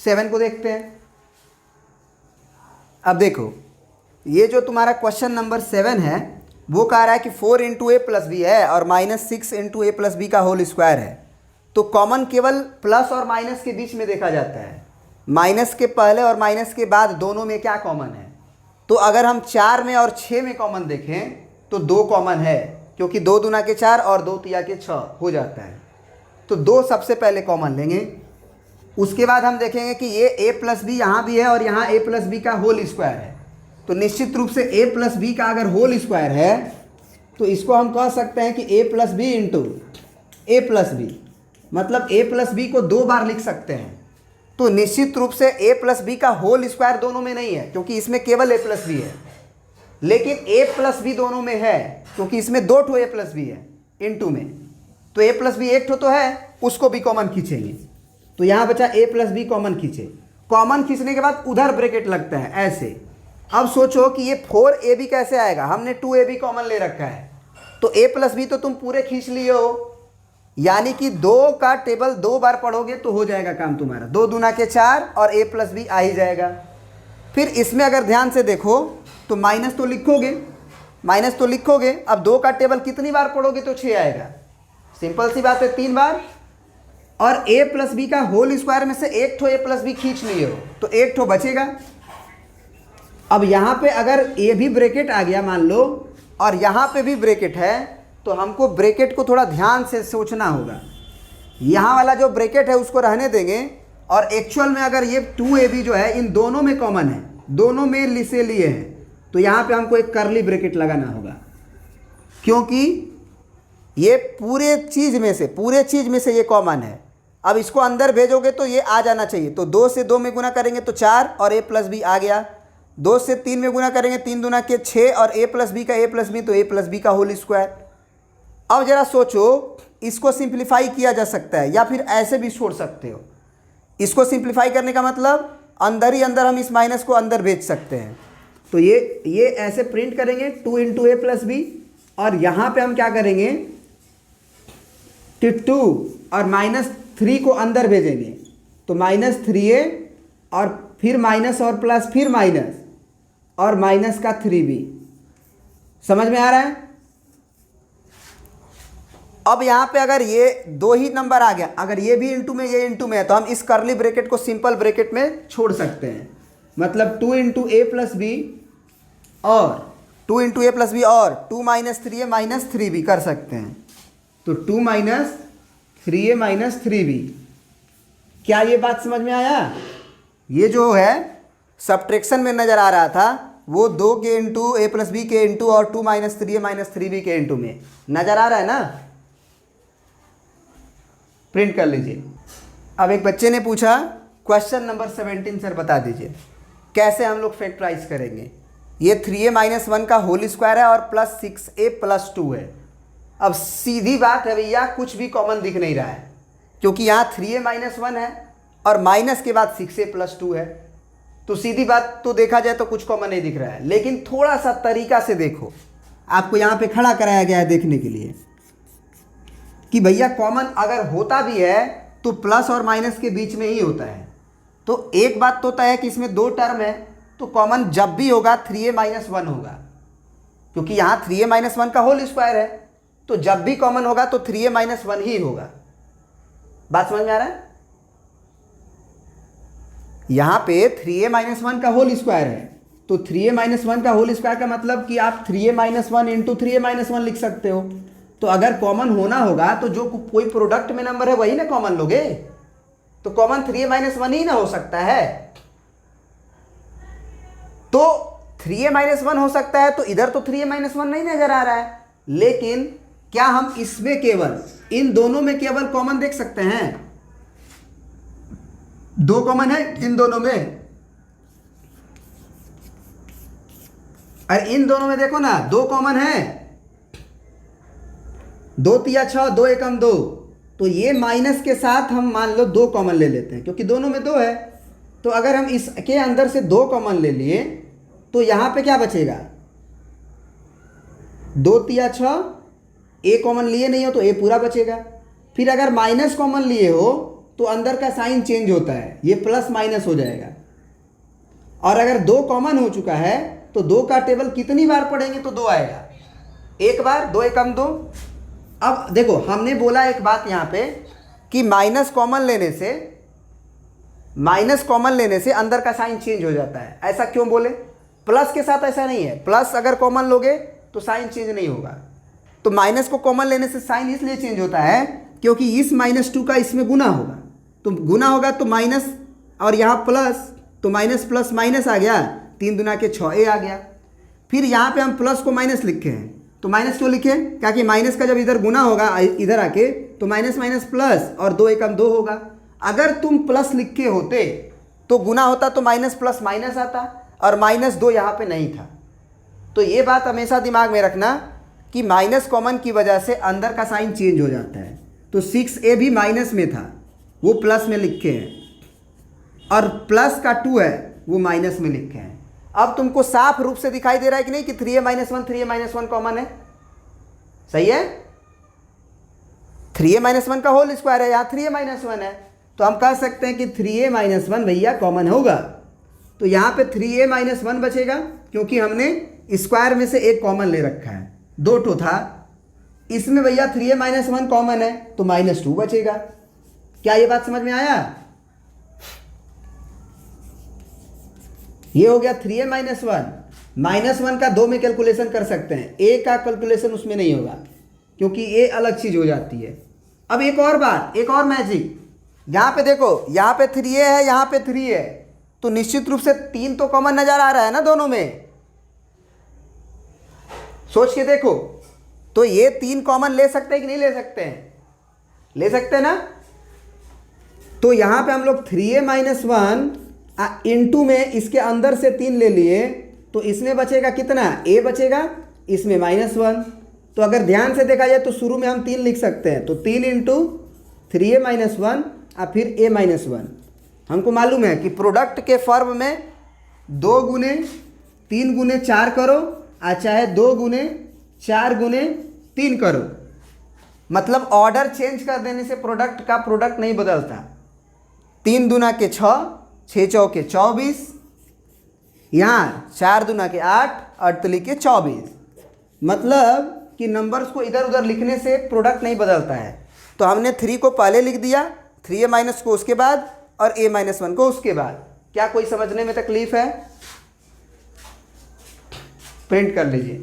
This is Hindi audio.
7 को देखते हैं। अब देखो, ये जो तुम्हारा क्वेश्चन नंबर 7 है वो कह रहा है कि 4 इंटू ए प्लस बी है और -6 इंटू ए प्लस बी का होल स्क्वायर है। तो कॉमन केवल प्लस और माइनस के बीच में देखा जाता है। माइनस के पहले और माइनस के बाद दोनों में क्या कॉमन है? तो अगर हम 4 में और 6 में कॉमन देखें तो 2 कॉमन है, क्योंकि 2 दूना के 4 और 2 तिया के 6 हो जाता है। तो 2 सबसे पहले कॉमन लेंगे। उसके बाद हम देखेंगे कि ये a प्लस बी यहाँ भी है और यहाँ a प्लस बी का होल स्क्वायर है। तो निश्चित रूप से a प्लस बी का अगर होल स्क्वायर है तो इसको हम कह सकते हैं कि a plus B into A plus B, मतलब a प्लस बी को 2 बार लिख सकते हैं। तो निश्चित रूप से a प्लस बी का होल स्क्वायर दोनों में नहीं है, क्योंकि इसमें केवल a प्लस बी है, लेकिन a प्लस बी दोनों में है, क्योंकि इसमें 2 ठो a प्लस बी है इंटू में। तो a प्लस बी एक ठो तो है, उसको भी कॉमन खींचेंगे। तो यहाँ बचा a प्लस बी कॉमन खींचे। कॉमन खींचने के बाद उधर ब्रैकेट लगता है ऐसे। अब सोचो कि ये 4ab कैसे आएगा? हमने 2ab कॉमन ले रखा है, तो a प्लस बी तो तुम पूरे खींच लिए हो, यानी कि 2 का टेबल 2 बार पढ़ोगे तो हो जाएगा काम तुम्हारा। 2 दूना के 4 और a प्लस बी आ ही जाएगा। फिर इसमें अगर ध्यान से देखो तो माइनस तो लिखोगे, माइनस तो लिखोगे। अब 2 का टेबल कितनी बार पढ़ोगे तो 6 आएगा? सिंपल सी बात है, 3 बार। और a प्लस बी का होल स्क्वायर में से एक ठो a प्लस बी खींच लिए हो तो एक ठो बचेगा। अब यहाँ पे अगर a भी ब्रैकेट आ गया मान लो और यहाँ पे भी ब्रैकेट है, तो हमको ब्रैकेट को थोड़ा ध्यान से सोचना होगा। यहाँ वाला जो ब्रैकेट है उसको रहने देंगे, और एक्चुअल में अगर ये 2ab जो है इन दोनों में कॉमन है, दोनों में से लिए हैं, तो यहाँ पे हमको एक कर्ली ब्रैकेट लगाना होगा, क्योंकि ये पूरे चीज़ में से ये कॉमन है। अब इसको अंदर भेजोगे तो ये आ जाना चाहिए। तो 2 से 2 में गुना करेंगे तो 4 और a प्लस बी आ गया। 2 से 3 में गुना करेंगे 3 दूना के 6 और a प्लस बी का a प्लस बी, तो a प्लस बी का होल स्क्वायर। अब जरा सोचो, इसको सिंप्लीफाई किया जा सकता है या फिर ऐसे भी छोड़ सकते हो। इसको सिंप्लीफाई करने का मतलब अंदर ही अंदर हम इस माइनस को अंदर भेज सकते हैं। तो ये ऐसे प्रिंट करेंगे 2 इंटू ए प्लस बी, और यहाँ पे हम क्या करेंगे कि 2 और -3 को अंदर भेजेंगे, तो -3a और फिर माइनस और प्लस फिर माइनस और माइनस का 3b। समझ में आ रहा है? अब यहाँ पे अगर ये 2 ही नंबर आ गया, अगर ये भी इंटू में ये इंटू में है, तो हम इस कर्ली ब्रैकेट को सिंपल ब्रैकेट में छोड़ सकते हैं। मतलब 2 इंटू ए प्लस बी और 2 इंटू ए प्लस बी और 2 - 3a - 3b कर सकते हैं। तो 2 - 3a - 3b। क्या ये बात समझ में आया? ये जो है सब्ट्रैक्शन में नज़र आ रहा था, वो 2 के इंटू ए प्लस बी के इंटू और 2 - 3a - 3b के इंटू में नज़र आ रहा है ना? प्रिंट कर लीजिए। अब एक बच्चे ने पूछा क्वेश्चन नंबर 17 सर बता दीजिए कैसे हम लोग फैक्टराइज करेंगे। ये 3a - 1 का होल स्क्वायर है और प्लस 6a + 2 है। अब सीधी बात है भैया, कुछ भी कॉमन दिख नहीं रहा है, क्योंकि यहाँ 3a - 1 है और माइनस के बाद 6a + 2 है। तो सीधी बात तो देखा जाए तो कुछ कॉमन नहीं दिख रहा है, लेकिन थोड़ा सा तरीका से देखो। आपको यहाँ पे खड़ा कराया गया है देखने के लिए कि भैया कॉमन अगर होता भी है तो प्लस और माइनस के बीच में ही होता है। तो एक बात तो तय है कि इसमें 2 टर्म है, तो कॉमन जब भी होगा 3a - 1 होगा, क्योंकि यहाँ 3a - 1 का होल स्क्वायर है। तो जब भी कॉमन होगा तो 3a - 1 ही होगा। बात समझ में आ रहा है? यहाँ पे 3a - 1 का होल स्क्वायर है, तो 3a - 1 का होल स्क्वायर का मतलब कि आप 3a - 1 इंटू 3a - 1 लिख सकते हो। तो अगर कॉमन होना होगा तो जो कोई प्रोडक्ट में नंबर है वही ना कॉमन लोगे। तो कॉमन 3a - 1 ही ना हो सकता है। तो 3a - 1 हो सकता है, तो इधर तो 3a - 1 नहीं नजर आ रहा है, लेकिन क्या हम इसमें केवल इन दोनों में केवल कॉमन देख सकते हैं? 2 कॉमन है इन दोनों में, अरे इन दोनों में देखो ना 2 कॉमन है। 2 तिया 6, 2 एकम 2। तो ये माइनस के साथ हम मान लो 2 कॉमन ले लेते हैं, क्योंकि दोनों में 2 है। तो अगर हम इसके अंदर से 2 कॉमन ले लिए तो यहाँ पे क्या बचेगा? 2 तिया 6, ए कॉमन लिए नहीं हो तो ए पूरा बचेगा। फिर अगर माइनस कॉमन लिए हो तो अंदर का साइन चेंज होता है, ये प्लस माइनस हो जाएगा। और अगर 2 कॉमन हो चुका है तो 2 का टेबल कितनी बार पढ़ेंगे तो 2 आएगा, एक बार, 2 एकम 2। अब देखो हमने बोला एक बात यहाँ पे कि माइनस कॉमन लेने से अंदर का साइन चेंज हो जाता है। ऐसा क्यों बोले? प्लस के साथ ऐसा नहीं है, प्लस अगर कॉमन लोगे तो साइन चेंज नहीं होगा। तो माइनस को कॉमन लेने से साइन इसलिए चेंज होता है क्योंकि इस -2 का इसमें गुना होगा, तो गुना होगा तो माइनस, और यहाँ प्लस, तो माइनस प्लस माइनस आ गया, 3 दूना के 6 आ गया। फिर यहाँ पे हम प्लस को माइनस लिखे हैं, तो माइनस क्यों लिखे? क्या कि माइनस का जब इधर गुना होगा इधर आके तो माइनस माइनस प्लस और 2 एकम 2 होगा। अगर तुम प्लस लिखे होते तो गुना होता तो माइनस प्लस माइनस आता, और -2 यहाँ पे नहीं था। तो ये बात हमेशा दिमाग में रखना कि माइनस कॉमन की वजह से अंदर का साइन चेंज हो जाता है। तो 6a भी माइनस में था, वो प्लस में लिखे हैं, और प्लस का 2 है वो माइनस में लिखे हैं। अब तुमको साफ रूप से दिखाई दे रहा है कि नहीं कि 3a-1 कॉमन है? सही है, 3a-1 का होल स्क्वायर है, यहाँ 3a-1 है, तो हम कह सकते हैं कि 3a-1 भैया कॉमन होगा। तो यहाँ पे 3a-1 बचेगा क्योंकि हमने स्क्वायर में से एक कॉमन ले रखा है, 2 ठो था, इसमें भैया 3a-1 कॉमन है तो -2 बचेगा। क्या ये बात समझ में आया? ये हो गया 3a-1। -1 का 2 में कैलकुलेशन कर सकते हैं, a का कैलकुलेशन उसमें नहीं होगा क्योंकि a अलग चीज हो जाती है। अब एक और बात, एक और मैजिक, यहाँ पे देखो, यहाँ पे 3a है, यहाँ पे 3 है, तो निश्चित रूप से 3 तो कॉमन नजर आ रहा है ना दोनों में। सोच के देखो, तो ये 3 कॉमन ले सकते हैं कि नहीं ले सकते हैं? ले सकते हैं ना। तो यहाँ पे हम लोग 3a-1 इंटू में इसके अंदर से 3 ले लिए, तो इसमें बचेगा कितना? a बचेगा, इसमें -1। तो अगर ध्यान से देखा जाए तो शुरू में हम 3 लिख सकते हैं, तो 3 इंटू 3a-1 और फिर a-1। हमको मालूम है कि प्रोडक्ट के फॉर्म में 2 गुने 3 गुने 4 करो, चाहे 2 गुने 4 गुने 3 करो, मतलब ऑर्डर चेंज कर देने से प्रोडक्ट का प्रोडक्ट नहीं बदलता। 3 दूना के 6, 6 चौके 24, यहाँ 4 दूना के 8, 8 के 24, मतलब कि नंबर्स को इधर उधर लिखने से प्रोडक्ट नहीं बदलता है। तो हमने 3 को पहले लिख दिया, 3a- को उसके बाद, और a-1 को उसके बाद। क्या कोई समझने में तकलीफ है? प्रिंट कर लीजिए।